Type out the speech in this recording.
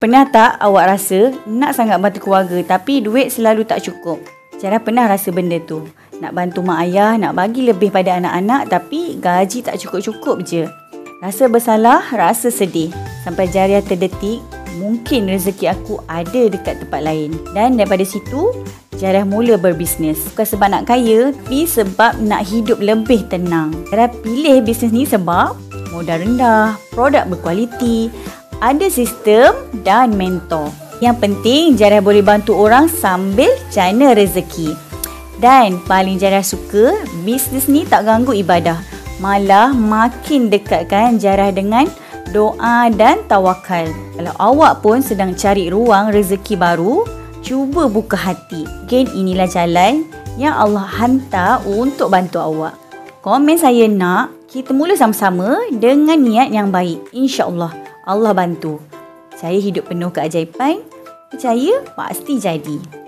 Pernah tak awak rasa nak sangat bantu keluarga tapi duit selalu tak cukup? Jarah pernah rasa benda tu. Nak bantu mak ayah, nak bagi lebih pada anak-anak tapi gaji tak cukup-cukup je. Rasa bersalah, rasa sedih. Sampai Jariah terdetik, mungkin rezeki aku ada dekat tempat lain. Dan daripada situ, Jariah mula berbisnes. Bukan sebab nak kaya, tapi sebab nak hidup lebih tenang. Jariah pilih bisnes ni sebab modal rendah, produk berkualiti, ada sistem dan mentor. Yang penting Jariah boleh bantu orang sambil jana rezeki. Dan paling Jariah suka, bisnes ni tak ganggu ibadah. Malah makin dekatkan Jariah dengan doa dan tawakal. Kalau awak pun sedang cari ruang rezeki baru, cuba buka hati. Mungkin inilah jalan yang Allah hantar untuk bantu awak. Komen saya nak, kita mula sama-sama dengan niat yang baik. InsyaAllah Allah bantu. Saya hidup penuh keajaiban. Percaya pasti jadi.